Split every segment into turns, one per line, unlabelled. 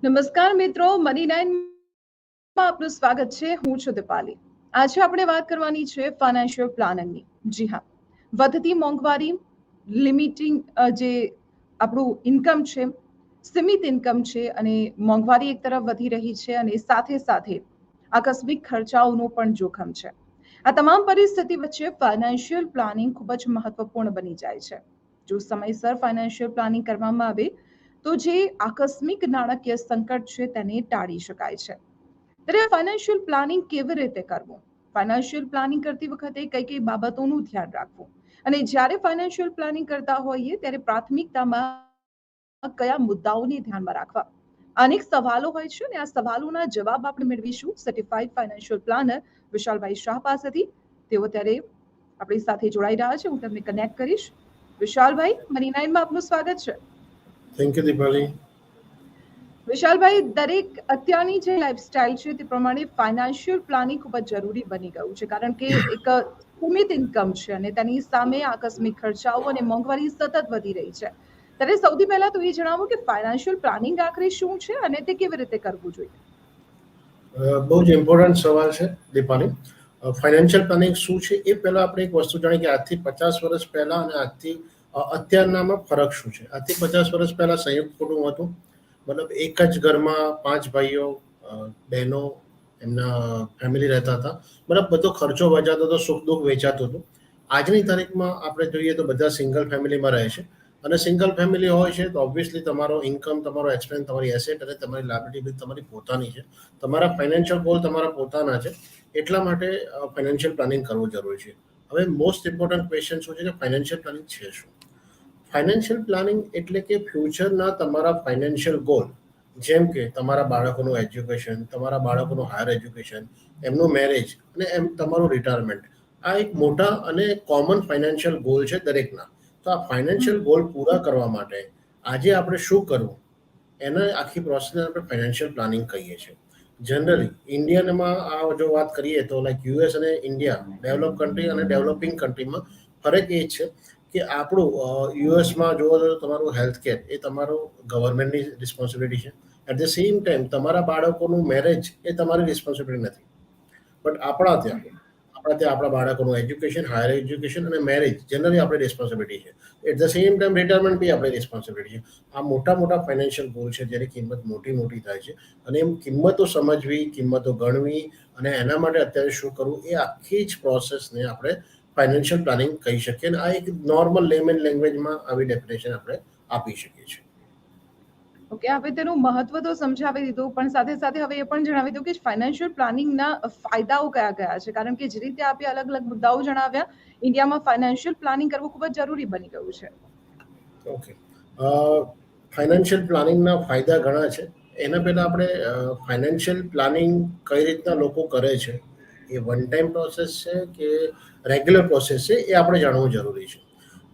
નમસ્કાર મિત્રો, મની નાઇનમાં આપનું સ્વાગત છે. હું છું દીપાલી. આજે આપણે વાત કરવાની છે ફાઇનાન્શિયલ પ્લાનિંગની. જી હા, વધતી મોંઘવારી, લિમિટિંગ જે આપણું ઇન્કમ છે, સીમિત ઇન્કમ છે અને મોંઘવારી એક તરફ વધી રહી છે અને સાથે સાથે આકસ્મિક ખર્ચાઓનું પણ જોખમ છે. આ તમામ પરિસ્થિતિ વચ્ચે ફાઇનાન્શિયલ પ્લાનિંગ ખૂબ જ મહત્વપૂર્ણ બની જાય છે. જો સમયસર ફાઇનાન્શિયલ પ્લાનિંગ કરવામાં આવે તો જે આકસ્મિક નાણાકીય સંકટ છે તેને ટાળી શકાય છે. ત્યારે ફાઇનાન્શિયલ પ્લાનિંગ કેવી રીતે કરવું, ફાઇનાન્શિયલ પ્લાનિંગ કરતી વખતે કઈ કઈ બાબતોનું ધ્યાન રાખવું અને જ્યારે ફાઇનાન્શિયલ પ્લાનિંગ કરતા હોઈએ ત્યારે પ્રાથમિકતામાં કયા મુદ્દાઓને ધ્યાનમાં રાખવા, અનેક સવાલો હોય છે અને આ સવાલોના જવાબ આપણે મેળવીશું સર્ટિફાઈડ ફાઇનાન્શિયલ પ્લાનર વિશાલભાઈ શાહ પાસેથી. તેઓ ત્યારે આપણી સાથે જોડાઈ રહ્યા છે. હું તમને કનેક્ટ કરીશ. વિશાલભાઈ, મની નાઇનમાં આપનું સ્વાગત છે.
Thank you Deepali.
વિશાલભાઈ, દરેક અત્યારની જે લાઈફસ્ટાઈલ છે તે પ્રમાણે ફાઇનાન્શિયલ પ્લાનિંગ ખૂબ જ જરૂરી બની ગયું છે, કારણ કે એક સીમિત ઇન્કમ છે અને તેની સામે આકસ્મિક ખર્ચાઓ અને મોંઘવારી સતત વધી રહી છે. ત્યારે સૌથી પહેલા તો એ જણાવો કે ફાઇનાન્શિયલ પ્લાનિંગ આખરે શું છે અને તે કેવી રીતે કરવું જોઈએ.
બહુ જ ઇમ્પોર્ટન્ટ સવાલ છે દીપાલી. ફાઇનાન્શિયલ પ્લાનિંગ શું છે એ પહેલા આપણે એક વસ્તુ જાણીએ કે આજથી 50 વર્ષ પહેલા અને આજથી અત્યારનામાં ફરક શું છે. આજથી 50 વર્ષ પહેલા સંયુક્ત કુટુંબ હતું, મતલબ એક જ ઘરમાં 5 ભાઈઓ બહેનો એમના ફેમિલી રહેતા હતા, મતલબ બધો ખર્ચો વચાતો હતો, સુખ દુઃખ વેચાતું હતું. આજની તારીખમાં આપણે જોઈએ તો બધા સિંગલ ફેમિલીમાં રહે છે અને સિંગલ ફેમિલી હોય છે તો ઓબ્વિયસલી તમારો ઇન્કમ, તમારો એક્સપેન્સ, તમારી એસેટ અને તમારી લાયબિલિટી તમારી પોતાની છે. તમારા ફાઇનાન્શિયલ ગોલ તમારા પોતાના છે, એટલા માટે ફાઇનાન્શિયલ પ્લાનિંગ કરવું જરૂરી છે. હવે મોસ્ટ ઇમ્પોર્ટન્ટ ક્વેશ્ચન શું છે કે ફાઇનાન્શિયલ પ્લાનિંગ છે શું? ફાઇનાન્શિયલ પ્લાનિંગ એટલે કે ફ્યુચરના તમારા ફાઇનાન્શિયલ ગોલ, જેમ કે તમારા બાળકોનું એજ્યુકેશન, તમારા બાળકોનું હાયર એજ્યુકેશન, એમનું મેરેજ અને એમ તમારું રિટાયરમેન્ટ, આ એક મોટા અને કોમન ફાઇનાન્શિયલ ગોલ છે દરેકના. તો આ ફાઇનાન્શિયલ ગોલ પૂરા કરવા માટે આજે આપણે શું કરવું, એના આખી પ્રોસેસને આપણે ફાઇનાન્શિયલ પ્લાનિંગ કહીએ છીએ. જનરલી ઇન્ડિયનમાં આ જો વાત કરીએ તો લાઈક યુએસ અને ઇન્ડિયા, ડેવલપ કન્ટ્રી અને ડેવલપિંગ કન્ટ્રીમાં ફરક એ છે કે આપણું યુએસમાં જોવો તો તમારું હેલ્થ કેર એ તમારું ગવર્મેન્ટની રિસ્પોન્સિબિલિટી છે. એટ ધ સેમ ટાઈમ તમારા બાળકોનું મેરેજ એ તમારી રિસ્પોન્સિબિલિટી નથી. બટ આપણા બાળકોનું એજ્યુકેશન, હાયર એજ્યુકેશન અને મેરેજ જનરલી આપણી રિસ્પોન્સિબિલિટી છે. At the same time retirement બી આપણી રિસ્પોન્સિબિલિટી છે. આ મોટા મોટા ફાઇનાન્શિયલ ગોલ છે જેની કિંમત મોટી થાય છે અને એમ કિંમતો સમજવી, કિંમતો ગણવી અને એના માટે અત્યારે શું કરવું, એ આખી જ પ્રોસેસને આપણે ફાઇનાન્શિયલ પ્લાનિંગ કહી શકીએ. અને આ એક નોર્મલ લેમેન લેંગ્વેજમાં આવી ડેફિનેશન આપણે આપી શકીએ છીએ.
ઓકે, હવે તેનું મહત્વ તો સમજાવી દીધું, પણ સાથે સાથે હવે એ પણ જણાવી દઉં કે ફાઇનાન્શિયલ પ્લાનિંગના ફાયદાઓ કયા કયા છે, કારણ કે જે રીતે આપણે અલગ અલગ મુદ્દાઓ જણાવ્યા, ઇન્ડિયામાં ફાઇનાન્શિયલ પ્લાનિંગ કરવું ખૂબ જ જરૂરી બની ગયું છે.
ઓકે, ફાઇનાન્શિયલ પ્લાનિંગના ફાયદા ઘણા છે. એના પહેલાં આપણે ફાઇનાન્શિયલ પ્લાનિંગ કઈ રીતના લોકો કરે છે, એ વન ટાઈમ પ્રોસેસ છે કે રેગ્યુલર પ્રોસેસ છે, એ આપણે જાણવું જરૂરી છે.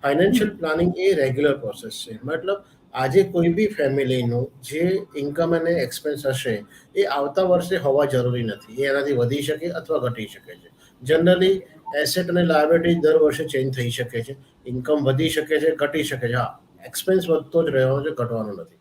ફાઇનાન્શિયલ પ્લાનિંગ એ રેગ્યુલર પ્રોસેસ છે. મતલબ આજે કોઈ બી ફેમિલીનું જે ઇન્કમ અને એક્સપેન્સ હશે એ આવતા વર્ષે હોવા જરૂરી નથી. એ એનાથી વધી શકે અથવા ઘટી શકે છે. જનરલી એસેટ અને લાયબિલિટી દર વર્ષે ચેન્જ થઈ શકે છે. ઇન્કમ વધી શકે છે, ઘટી શકે છે. હા, એક્સપેન્સ વધતો જ રહેવાનો છે, ઘટવાનો નથી.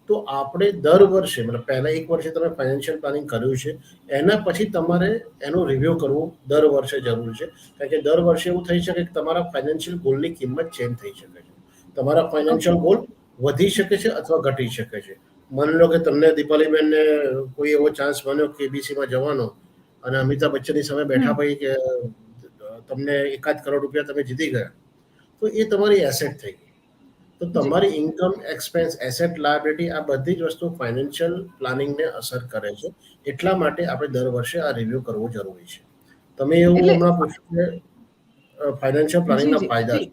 તો આપણે દર વર્ષે, મતલબ પહેલા એક વર્ષે તમે ફાઇનાન્શિયલ પ્લાનિંગ કર્યું છે, એના પછી તમારે એનું રિવ્યૂ કરવું દર વર્ષે જરૂરી છે. કારણ કે દર વર્ષે એવું થઈ શકે કે તમારા ફાઇનાન્શિયલ ગોલની કિંમત ચેન્જ થઈ શકે છે. તમારા ફાઇનાન્શિયલ ગોલ વધી શકે છે અથવા ઘટી શકે છે. માની લો કે તમને દીપાલીબેનને કોઈ એવો ચાન્સ બન્યો કેબીસીમાં જવાનો અને અમિતાભ બચ્ચનની સામે બેઠા ભાઈ કે તમને 1 કરોડ રૂપિયા તમે જીતી ગયા, તો એ તમારી એસેટ થઈ ગઈ. તો તમારી ઇન્કમ, એક્સપેન્સ, એસેટ, લાયબિલિટી આ બધી જ વસ્તુ ફાઇનાન્શિયલ પ્લાનિંગને અસર કરે છે. એટલા માટે આપણે દર વર્ષે આ રિવ્યૂ કરવું જરૂરી છે. તમે એવું હમણાં પૂછ્યું કે ફાઇનાન્શિયલ પ્લાનિંગના ફાયદા છે,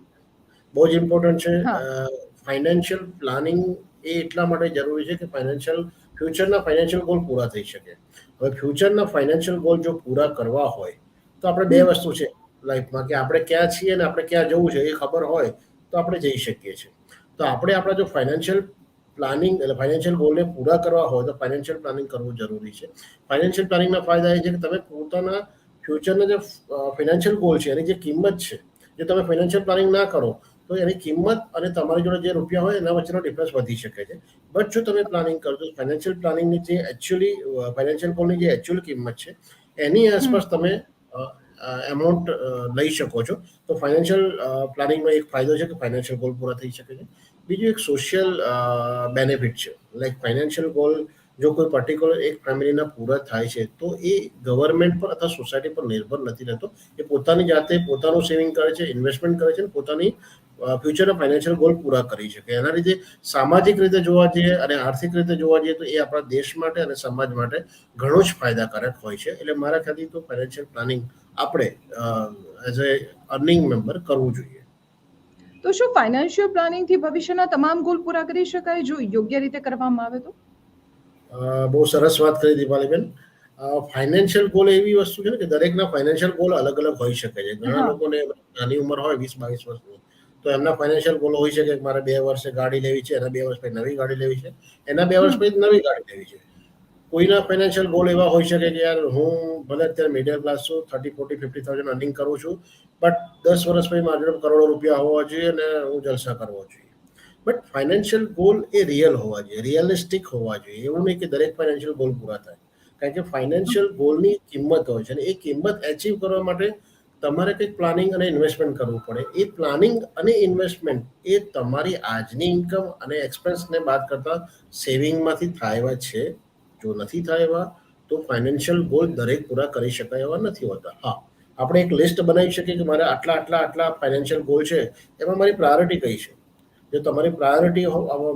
બહુ જ ઇમ્પોર્ટન્ટ છે. ફાઇનાન્શિયલ પ્લાનિંગ એ એટલા માટે જરૂરી છે કે ફ્યુચરના ફાઇનાન્શિયલ ગોલ પૂરા થઈ શકે. હવે ફ્યુચરના ફાઇનાન્શિયલ ગોલ જો પૂરા કરવા હોય તો આપણે બે વસ્તુ છે લાઈફમાં, કે આપણે ક્યાં છીએ અને આપણે ક્યાં જવું છે એ ખબર હોય તો આપણે જઈ શકીએ છીએ. તો આપણે આપણા જો ફાઇનાન્શિયલ પ્લાનિંગ એટલે ફાઇનાન્શિયલ ગોલને પૂરા કરવા હોય તો ફાઇનાન્શિયલ પ્લાનિંગ કરવું જરૂરી છે. ફાઇનાન્શિયલ પ્લાનિંગના ફાયદા એ છે કે તમે પોતાના ફ્યુચરના જે ફાઇનાન્શિયલ ગોલ છે એની જે કિંમત છે, જો તમે ફાઇનાન્શિયલ પ્લાનિંગ ના કરો તો એની કિંમત અને તમારી જોડે જે રૂપિયા હોય એના વચ્ચેનો ડિફરન્સ વધી શકે છે. બટ જો તમે પ્લાનિંગ કરો તો ફાઇનાન્શિયલ પ્લાનિંગની જે એકચ્યુઅલી ફાઇનાન્શિયલ ગોલની જે એકચ્યુઅલ કિંમત છે એની આસપાસ તમે એમાઉન્ટ લઈ શકો છો. તો ફાઇનાન્શિયલ પ્લાનિંગનો એક ફાયદો છે કે ફાઇનાન્શિયલ ગોલ પૂરા થઈ શકે છે. બીજું એક સોશિયલ બેનિફિટ છે. લાઈક ફાઇનાન્શિયલ ગોલ જો કોઈ પર્ટિક્યુલર એક ફેમિલીના પૂરા થાય છે તો એ ગવર્મેન્ટ પર અથવા સોસાયટી પર નિર્ભર નથી રહેતો. એ પોતાની જાતે પોતાનું સેવિંગ કરે છે, ઇન્વેસ્ટમેન્ટ કરે છે અને પોતાની ફ્યુચરના ફાઇનાન્શિયલ ગોલ પૂરા કરી શકે. એના લીધે સામાજિક રીતે જોવા જઈએ અને આર્થિક રીતે જોવા જઈએ તો એ આપણા દેશ માટે અને સમાજ માટે ઘણો જ ફાયદાકારક હોય છે. એટલે મારા ખ્યાલથી તો ફાઇનાન્શિયલ પ્લાનિંગ આપણે એઝ એ અર્નિંગ મેમ્બર કરવું જોઈએ.
તો શું ફાઇનાન્શિયલ પ્લાનિંગ થી ભવિષ્યના તમામ ગોલ પૂરા કરી શકાય જો યોગ્ય રીતે કરવામાં આવે તો?
બહુ સરસ વાત કરી દીપાલીબેન. ફાઇનાન્શિયલ ગોલ એવી વસ્તુ છે ને કે દરેકના ફાઇનાન્શિયલ ગોલ અલગ અલગ હોઈ શકે છે. ઘણા લોકોને નાની ઉંમર હોય 20-22 વર્ષની તો એમના ફાઇનાન્શિયલ ગોલ હોઈ શકે કે મારે 2 વર્ષે ગાડી લેવી છે, એના 2 વર્ષ પછી નવી ગાડી લેવી છે, એના 2 વર્ષ પછી નવી ગાડી લેવી છે. કોઈના ફાઇનાન્શિયલ ગોલ એવા હોઈ શકે કે યાર હું ભલે અત્યારે મિડલ ક્લાસ છું, 30-40-50,000 અર્નિંગ કરું છું, બટ 10 વર્ષ પછી મારી જોડે કરોડો રૂપિયા હોવા જોઈએ અને હું જલસા કરવો જોઈએ. But financial goal A real હોવા જોઈએ, રિયલિસ્ટિક હોવા જોઈએ. એવું નહીં કે દરેક ફાઇનાન્શિયલ ગોલ પૂરા થાય. કારણ કે ફાઇનાન્શિયલ ગોલની કિંમત હોય છે અને એ કિંમત એચીવ કરવા માટે તમારે કંઈક પ્લાનિંગ અને ઇન્વેસ્ટમેન્ટ કરવું પડે. એ પ્લાનિંગ અને ઇન્વેસ્ટમેન્ટ એ તમારી આજની ઇન્કમ અને એક્સપેન્સને બાદ કરતા સેવિંગમાંથી થાય એવા છે. જો નથી થાય એવા તો ફાઇનાન્શિયલ ગોલ દરેક પૂરા કરી શકાય એવા નથી હોતા. હા, આપણે એક લિસ્ટ બનાવી શકીએ કે મારે આટલા આટલા આટલા ફાઇનાન્શિયલ ગોલ છે, એમાં મારી પ્રાયોરિટી કઈ છે. જો તમારી પ્રાયોરિટી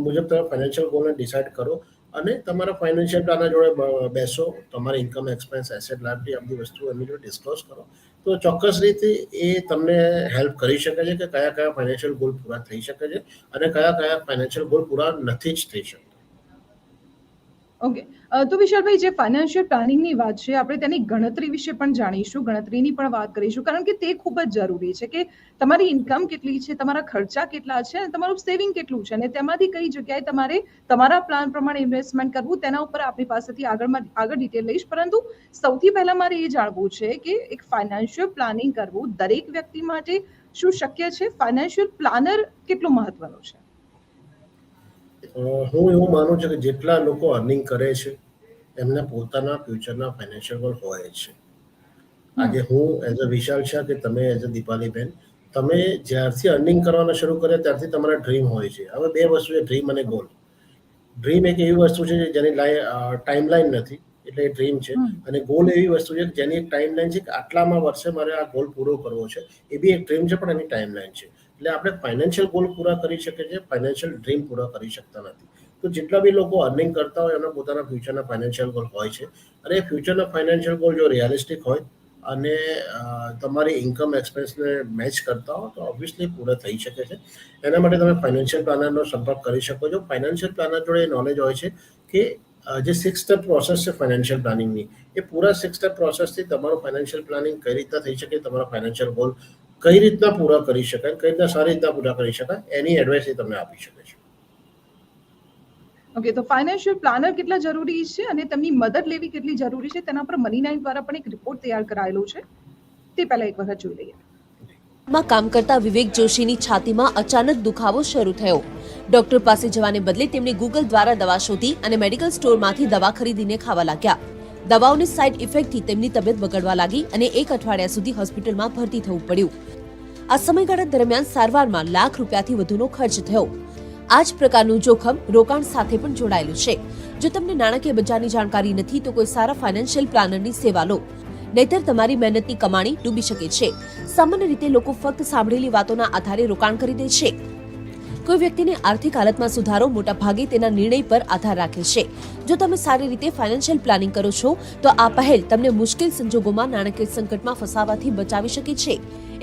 મુજબ તમે ફાઇનાન્શિયલ ગોલને ડિસાઇડ કરો અને તમારા ફાઇનાન્શિયલ પ્લાનર જોડે બેસો, તમારી ઇન્કમ, એક્સપેન્સ, એસેટ, લાયબિલિટી આ બધી વસ્તુઓ એમની જોડે ડિસ્કસ કરો તો ચોક્કસ રીતે એ તમને હેલ્પ કરી શકે છે કે કયા કયા ફાઇનાન્શિયલ ગોલ પૂરા થઈ શકે છે અને કયા કયા ફાઇનાન્શિયલ ગોલ પૂરા નથી જ થઈ શકતા.
ઓકે, તો વિશાલભાઈ, જે ફાઇનાન્શિયલ પ્લાનિંગની વાત છે, આપણે તેની ગણતરી વિશે પણ જાણીશું, ગણતરીની પણ વાત કરીશું, કારણ કે તે ખૂબ જ જરૂરી છે કે તમારી ઇન્કમ કેટલી છે, તમારા ખર્ચા કેટલા છે અને તમારું સેવિંગ કેટલું છે અને તેમાંથી કઈ જગ્યાએ તમારે તમારા પ્લાન પ્રમાણે ઇન્વેસ્ટમેન્ટ કરવું, તેના ઉપર આપણી પાસેથી આગળ ડિટેલ લઈશ. પરંતુ સૌથી પહેલા મારે એ જાણવું છે કે એક ફાઇનાન્શિયલ પ્લાનિંગ કરવું દરેક વ્યક્તિ માટે શું શક્ય છે? ફાઇનાન્શિયલ પ્લાનર કેટલું મહત્વનું છે?
હું એવું માનું છું કે જેટલા લોકો અર્નિંગ કરે છે એમના પોતાના ફ્યુચરના ફાઇનાન્શિયલ ગોલ હોય છે. આજે હું એઝ અ વિશાલ શાહ કે તમે એઝ અ દીપાલીબેન, તમે જ્યારથી અર્નિંગ કરવાના શરૂ કર્યા ત્યારથી તમારા ડ્રીમ હોય છે. હવે બે વસ્તુ છે, ડ્રીમ અને ગોલ. ડ્રીમ એક એવી વસ્તુ છે જેની ટાઈમલાઈન નથી, એટલે એ ડ્રીમ છે. અને ગોલ એવી વસ્તુ છે જેની એક ટાઈમલાઈન છે કે આટલામાં વર્ષે મારે આ ગોલ પૂરો કરવો છે. એ બી એક ડ્રીમ છે પણ એની ટાઈમલાઈન છે. એટલે આપણે ફાઇનાન્શિયલ ગોલ પૂરા કરી શકીએ છીએ, ફાઇનાન્શિયલ ડ્રીમ પૂરા કરી શકતા નથી. તો જેટલા બી લોકો અર્નિંગ કરતા હોય એમના પોતાના ફ્યુચરના ફાઇનાન્શિયલ ગોલ હોય છે અને એ ફ્યુચરના ફાઇનાન્શિયલ ગોલ જો રિયાલિસ્ટિક હોય અને તમારી ઇન્કમ એક્સપેન્સને મેચ કરતા હો તો ઓબ્વિયસલી પૂરા થઈ શકે છે. એના માટે તમે ફાઇનાન્શિયલ પ્લાનરનો સંપર્ક કરી શકો છો. ફાઇનાન્શિયલ પ્લાનર જોડે નોલેજ હોય છે કે જે 6 સ્ટેપ પ્રોસેસ છે ફાઇનાન્શિયલ પ્લાનિંગની, એ પૂરા 6 સ્ટેપ પ્રોસેસથી તમારું ફાઇનાન્શિયલ પ્લાનિંગ કઈ રીતના થઈ શકે, તમારા ફાઇનાન્શિયલ ગોલ કઈ રીતના પૂરા કરી શકાય, કઈ રીતના સારી રીતના પૂરા કરી શકાય, એની એડવાઇસ એ તમને આપી શકે છે.
ઓકે, તો ફાઇનાન્શિયલ પ્લાનર કેટલા જરૂરી છે અને તેમની મદદ લેવી કેટલી જરૂરી છે તેના પર મની9 દ્વારા પણ એક રિપોર્ટ તૈયાર કરાયેલો છે, તે પહેલા એક વખત જોઈ લઈએ.
માં કામ કરતા વિવેક જોશીની છાતીમાં અચાનક દુખાવો શરૂ થયો. ડોક્ટર પાસે જવાને બદલે તેમણે ગૂગલ દ્વારા દવા શોધી અને મેડિકલ સ્ટોરમાંથી દવા ખરીદીને ખાવા લાગ્યા. દવાઓની સાઇડ ઇફેક્ટથી તેમની તબિયત બગડવા લાગી અને 1 અઠવાડિયા સુધી હોસ્પિટલમાં ભરતી થવું પડ્યું. આ સમયગાળા દરમિયાન સારવારમાં લાખ રૂપિયાથી વધુનો ખર્ચ થયો. આ જ પ્રકારનું જોખમ રોકાણ સાથે પણ જોડાયેલું છે. જો તમને નાણાકીય બજારની જાણકારી નથી તો કોઈ સારા ફાઇનાન્શિયલ પ્લાનરની સેવા લો, નહીતર તમારી મહેનતની કમાણી ડૂબી શકે છે. સામાન્ય રીતે લોકો ફક્ત સાંભળેલી વાતોના આધારે રોકાણ કરી દે છે. કોઈ વ્યક્તિની આર્થિક હાલતમાં સુધારો મોટા ભાગે તેના નિર્ણય પર આધાર રાખે છે. જો તમે સારી રીતે ફાઇનાન્શિયલ પ્લાનિંગ કરો છો તો આ પહેલ તમને મુશ્કેલ સંજોગોમાં નાણાકીય સંકટમાં ફસાવાથી બચાવી શકે છે.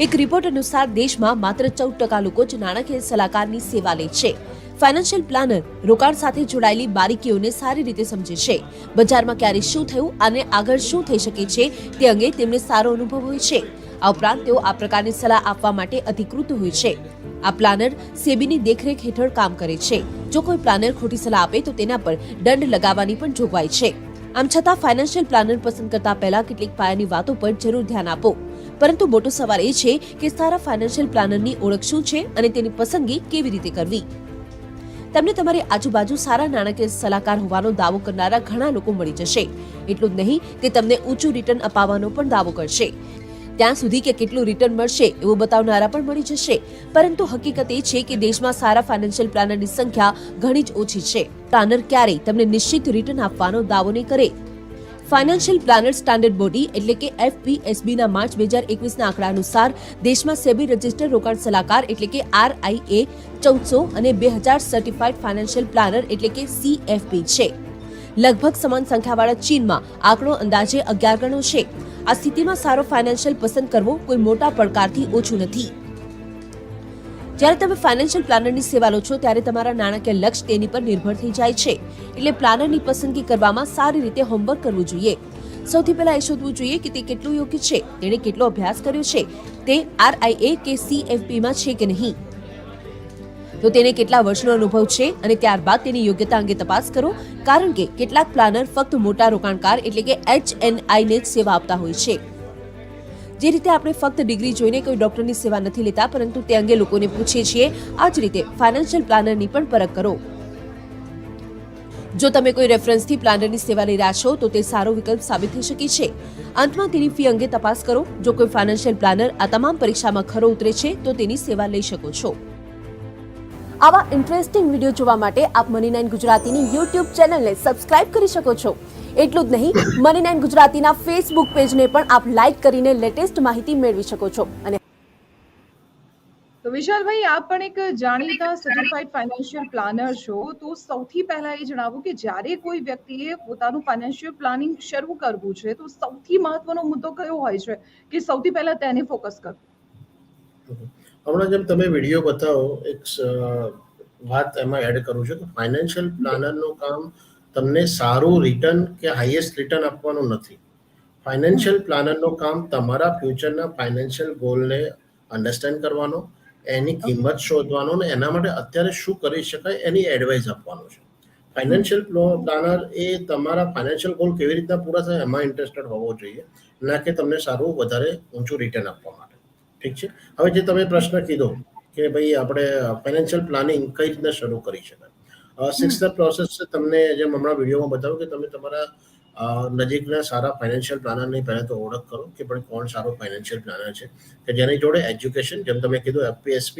એક રિપોર્ટ અનુસાર દેશમાં માત્ર 14% લોકો જ નાણાકીય સલાહકારની સેવા લે છે. ફાઇનાન્શિયલ પ્લાનર રોકાણ સાથે જોડાયેલી બારીકીઓને સારી રીતે સમજે છે. બજારમાં ક્યારે શું થયું અને આગળ શું થઈ શકે છે તે અંગે તેમને સારો અનુભવ હોય છે. આ ઉપરાંત તેઓ આ પ્રકારની સલાહ આપવા માટે અધિકૃત હોય છે. આ પ્લાનર સેબીની દેખરેખ હેઠળ કામ કરે છે. જો કોઈ પ્લાનર ખોટી સલાહ આપે તો તેના પર દંડ લગાવવાની પણ જોગવાઈ છે. આમ છતાં ફાઇનાન્શિયલ પ્લાનર પસંદ કરતા પહેલા કેટલીક પાયાની વાતો પર જરૂર ધ્યાન આપો. પરંતુ મોટો સવાલ એ છે કે સારા ફાઇનાન્શિયલ પ્લાનરની ઓળખ શું છે અને તેની પસંદગી કેવી રીતે કરવી. તમને તમારી આજુબાજુ સારા નાણાકીય સલાહકાર હોવાનો દાવો કરનારા ઘણા લોકો મળી જશે. એટલું જ નહીં, તે તમને ઊંચું રિટર્ન અપાવવાનો પણ દાવો કરશે. ત્યાં સુધી કે કેટલું રિટર્ન મળશે એવું બતાવનારા પણ મળી જશે. પરંતુ હકીકત એ છે કે દેશમાં સારા ફાઇનાન્શિયલ પ્લાનરની સંખ્યા ઘણી જ ઓછી છે. પ્લાનર ક્યારેય તમને નિશ્ચિત રિટર્ન આપવાનો દાવો નહીં કરે. ફાઇનાન્શિયલ પ્લાનર સ્ટાન્ડર્ડ બોડી એટલે કે FPSB ના માર્ચ 2021 ના આંકડા અનુસાર દેશમાં સેબી રજિસ્ટર્ડ રોકાણ સલાહકાર એટલે કે RIA 1400 અને 2000 સર્ટિફાઈડ ફાઇનાન્શિયલ પ્લાનર એટલે કે CFP છે. લગભગ સમાન સંખ્યાવાળા ચીનમાં આંકડો અંદાજે 11 ગણો છે. આ સ્થિતિમાં સારો ફાઇનાન્શિયલ પસંદ કરવો કોઈ મોટા પડકારથી ઓછું નથી. જ્યારે તમે ફાઇનાન્શિયલ પ્લાનરની સેવા લો છો ત્યારે તમારા નાણાકીય લક્ષ્ય તેની પર નિર્ભર થઈ જાય છે. એટલે પ્લાનરની પસંદગી કરવામાં સારી રીતે હોમવર્ક કરવું જોઈએ. સૌથી પહેલા એ શોધવું જોઈએ કે તે કેટલું યોગ્ય છે, તેણે કેટલો અભ્યાસ કર્યો છે, તે RIA કે CFP માં છે કે નહીં, તો તેને કેટલા વર્ષનો અનુભવ છે અને ત્યારબાદ તેની યોગ્યતા અંગે તપાસ કરો. કારણ કે કેટલાક પ્લાનર ફક્ત મોટા રોકાણકાર એટલે કે HNI ને જ સેવા આપતા હોય છે. જે રીતે આપણે ફક્ત ડિગ્રી જોઈને કોઈ ડોક્ટરની સેવા નથી લેતા, પરંતુ તે અંગે લોકોને પૂછીએ છીએ, આ જ રીતે ફાઇનાન્શિયલ પ્લાનરની પણ પરખ કરો. જો તમે કોઈ રેફરન્સથી પ્લાનરની સેવા લઈ રહ્યા છો તો તે સારો વિકલ્પ સાબિત થઈ શકે છે. અંતમાં તેની ફી અંગે તપાસ કરો. જો કોઈ ફાઇનાન્શિયલ પ્લાનર આ તમામ પરીક્ષામાં ખરો ઉતરે છે તો તેની સેવા લઈ શકો છો. આવા ઇન્ટરેસ્ટિંગ વિડીયો જોવા માટે આપ મની9 ગુજરાતીની YouTube ચેનલને સબસ્ક્રાઇબ કરી શકો છો. એટલું જ નહીં, મની9 ગુજરાતીના ફેસબુક પેજને પણ આપ લાઇક કરીને લેટેસ્ટ માહિતી મેળવી શકો છો. અને
તો વિશાલભાઈ, આપ પણ એક જાણીતા સર્ટિફાઈડ ફાઇનાન્શિયલ પ્લાનર છો, તો સૌથી પહેલા એ જણાવો કે જ્યારે કોઈ વ્યક્તિએ પોતાનું ફાઇનાન્શિયલ પ્લાનિંગ શરૂ કરવું છે તો સૌથી મહત્વનો મુદ્દો કયો હોય છે કે સૌથી પહેલા તેને ફોકસ કરવું?
હમણાં જેમ તમે વિડીયો બતાવો, એક વાત એમાં એડ કરું છું કે ફાઇનાન્શિયલ પ્લાનરનું કામ તમને સારું રિટર્ન કે હાઈએસ્ટ રિટર્ન આપવાનું નથી. ફાઇનાન્શિયલ પ્લાનરનું કામ તમારા ફ્યુચરના ફાઇનાન્શિયલ ગોલને અન્ડરસ્ટેન્ડ કરવાનો, એની કિંમત શોધવાનો અને એના માટે અત્યારે શું કરી શકાય એની એડવાઇસ આપવાનો છે. ફાઇનાન્શિયલ પ્લાનર એ તમારા ફાઇનાન્શિયલ ગોલ કેવી રીતના પૂરા થાય એમાં ઇન્ટરેસ્ટેડ હોવો જોઈએ, ના કે તમને સારું વધારે ઊંચું રિટર્ન આપવા માટે. ઠીક છે. હવે જે તમે પ્રશ્ન કીધો કે ભાઈ આપણે ફાઇનાન્શિયલ પ્લાનિંગ કઈ રીતના શરૂ કરી શકાય, 6 સ્ટેપ પ્રોસેસ છે. તમને જેમ હમણાં વિડીયોમાં બતાવ્યું કે તમે તમારા નજીકના સારા ફાઇનાન્શિયલ પ્લાનરની પહેલાં તો ઓળખ કરો કે પણ કોણ સારો ફાઇનાન્શિયલ પ્લાનર છે કે જેની જોડે એજ્યુકેશન, જેમ તમે કીધું FPSB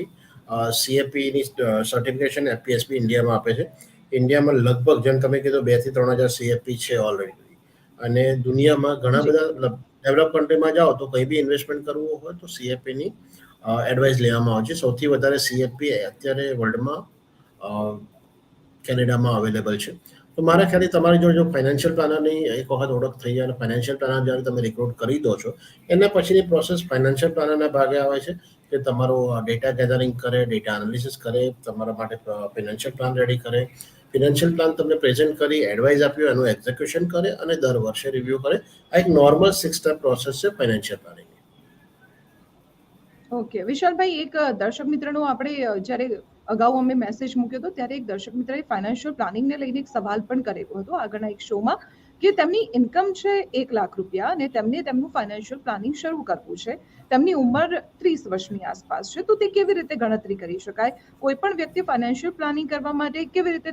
CFPની સર્ટિફિકેશન FPSB ઇન્ડિયામાં આપે છે. ઇન્ડિયામાં લગભગ જેમ તમે કીધું 2 થી 3000 CFP છે ઓલરેડી. અને દુનિયામાં ઘણા બધા ડેવલપ કન્ટ્રીમાં જાઓ તો કંઈ બી ઇન્વેસ્ટમેન્ટ કરવું હોય તો CFPની એડવાઇસ લેવામાં આવે છે. સૌથી વધારે CFP અત્યારે વર્લ્ડમાં કેનેડામાં અવેલેબલ છે. તો મારા ખ્યાલથી તમારી જોડે જો ફાઇનાન્શિયલ પ્લાનરની એક વખત ઓળખ થઈ જાય અને ફાઇનાન્શિયલ પ્લાનર જ્યારે તમે રિક્રુટ કરી દો છો, એના પછીની પ્રોસેસ ફાઇનાન્શિયલ પ્લાનરના ભાગે આવે છે કે તમારું ડેટા ગેધરિંગ કરે, ડેટા એનાલિસિસ કરે, તમારા માટે ફાઇનાન્શિયલ પ્લાન રેડી કરે, ફિનાન્શિયલ પ્લાન તમને પ્રેઝન્ટ કરી, એડવાઇસ આપ્યું, એનું એક્ઝિક્યુશન કરે અને દર વર્ષે રિવ્યૂ કરે. આ એક નોર્મલ 6 સ્ટેપ પ્રોસેસ છે ફાઇનાન્શિયલ પ્લાનિંગ.
ઓકે વિશાલભાઈ, એક દર્શક મિત્રનો આપણે જ્યારે અગાઉ અમે મેસેજ મૂક્યો હતો ત્યારે એક દર્શક મિત્રએ ફાઇનાન્શિયલ પ્લાનિંગને લઈને એક સવાલ પણ કરેલો હતો આગળના એક શોમાં કે તેમની ઇન્કમ છે 1 લાખ રૂપિયા અને તેમને તેમનું ફાઇનાન્શિયલ પ્લાનિંગ શરૂ કરવું છે. તેમની ઉંમર 30 વર્ષની આસપાસ છે, તો તે કેવી રીતે ગણતરી કરી શકાય? કોઈ પણ વ્યક્તિ ફાઇનાન્શિયલ પ્લાનિંગ કરવા માટે કેવી રીતે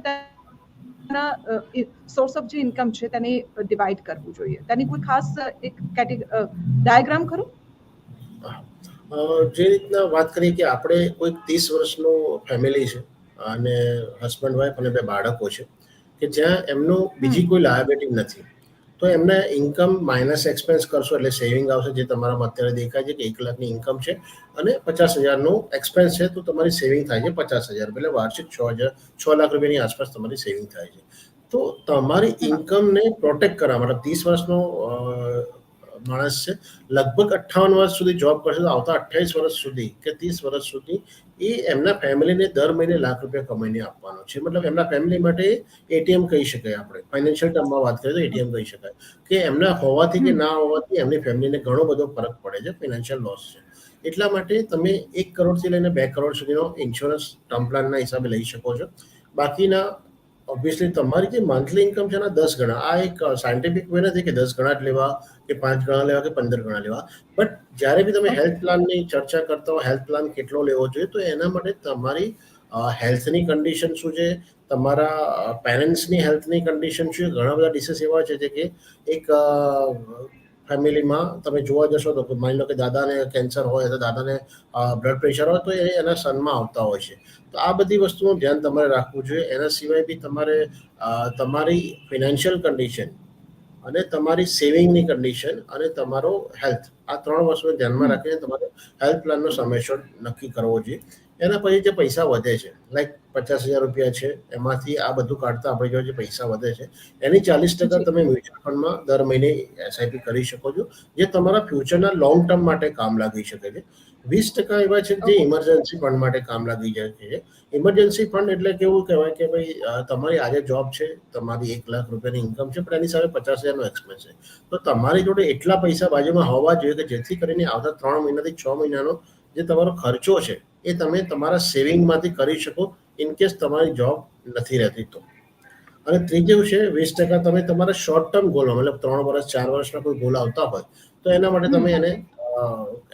સોર્સ ઓફ જે ઇન્કમ છે તેને ડિવાઈડ કરવું જોઈએ? તેની કોઈ ખાસ એક ડાયાગ્રામ ખરો?
જે રીતના વાત કરીએ કે આપણે કોઈ 30 વર્ષનું ફેમિલી છે અને હસબન્ડ વાઈફ અને 2 બાળકો છે કે જ્યાં એમનું બીજી કોઈ લાયબિલિટી નથી, તો એમને ઇન્કમ માઇનસ એક્સપેન્સ કરશો એટલે સેવિંગ આવશે. જે તમારામાં અત્યારે દેખાય છે કે 1 લાખની ઇન્કમ છે અને 50,000નું એક્સપેન્સ છે, તો તમારી સેવિંગ થાય છે 50,000, એટલે વાર્ષિક 6 લાખ રૂપિયાની આસપાસ તમારી સેવિંગ થાય છે. તો તમારી ઇન્કમને પ્રોટેક્ટ કરવા માટે 30 વર્ષનો માણસ છે, લગભગ 58 વર્ષ સુધી જોબ કરશે તો આવતા 28 વર્ષ સુધી કે 30 વર્ષ સુધી એ એમના ફેમિલીને દર મહિને લાખ રૂપિયા કમાઈને આપવાનો છે. મતલબ એમના ફેમિલી માટે ATM કહી શકાય. આપણે ફાઇનાન્શિયલ ટર્મમાં વાત કરીએ તો ATM કહી શકાય કે એમના હોવાથી કે ના હોવાથી એમની ફેમિલીને ઘણો બધો ફરક પડે છે, ફાઇનાન્શિયલ લોસ છે. એટલા માટે તમે 1 કરોડથી લઈને 2 કરોડ સુધીનો ઇન્સ્યોરન્સ ટર્મ પ્લાનના હિસાબે લઈ શકો છો. બાકીના ઓબ્વિયસલી તમારી જે મંથલી ઇન્કમ છે એના 10 ગણા. આ એક સાયન્ટિફિક વે નથી કે 10 ગણા જ લેવા કે 5 ગણા લેવા કે 15 ગણા લેવા. બટ જ્યારે બી તમે
ઓકે.
હેલ્થ પ્લાનની ચર્ચા કરતા હો, હેલ્થ પ્લાન કેટલો લેવો જોઈએ, તો એના માટે તમારી હેલ્થની કન્ડિશન શું છે, તમારા પેરેન્ટ્સની હેલ્થની કન્ડિશન શું છે. ઘણા બધા ડિસીઝ એવા છે જે કે એક ફેમિલીમાં તમે જોવા જશો તો માની લો કે દાદાને કેન્સર હોય તો દાદાને બ્લડ પ્રેશર હોય તો એ એના સનમાં આવતા હોય છે. તો આ બધી વસ્તુનું ધ્યાન તમારે રાખવું જોઈએ. એના સિવાય બી તમારે તમારી ફિનાન્શિયલ કન્ડિશન અને તમારી સેવિંગની કન્ડિશન અને તમારો હેલ્થ, આ 3 વસ્તુને ધ્યાનમાં રાખીને તમારે હેલ્થ પ્લાનનો સમયસર નક્કી કરવો જોઈએ. એના પછી જે પૈસા વધે છે, લાઈક 50,000 રૂપિયા છે, એમાંથી આ બધું કાઢતા આપણે જો જે પૈસા વધે છે એની 40% તમે મ્યુચ્યુઅલ ફંડમાં દર મહિને એસઆઈપી કરી શકો છો, જે તમારા ફ્યુચરના લોંગ ટર્મ માટે કામ લાગી શકે છે. 20% એવા છે જે ઇમરજન્સી ફંડ માટે કામ લાગી જાય છે. ઇમરજન્સી ફંડ એટલે કેવું કહેવાય કે ભાઈ તમારી આજે જોબ છે, તમારી 1 લાખ રૂપિયાની ઇન્કમ છે, પણ એની સામે 50,000નો એક્સપેન્સ છે. તો તમારી જોડે એટલા પૈસા બાજુમાં હોવા જોઈએ કે જેથી કરીને આવતા 3 મહિનાથી 6 મહિનાનો જે તમારો ખર્ચો છે એ તમે તમારા સેવિંગમાંથી કરી શકો, ઇન કેસ તમારી જોબ નથી રહેતી તો. અને ત્રીજું છે 20% તમે તમારા શોર્ટ ટર્મ ગોલ, મતલબ 3 વર્ષ 4 વર્ષના કોઈ ગોલ આવતા હોય તો એના માટે તમે એને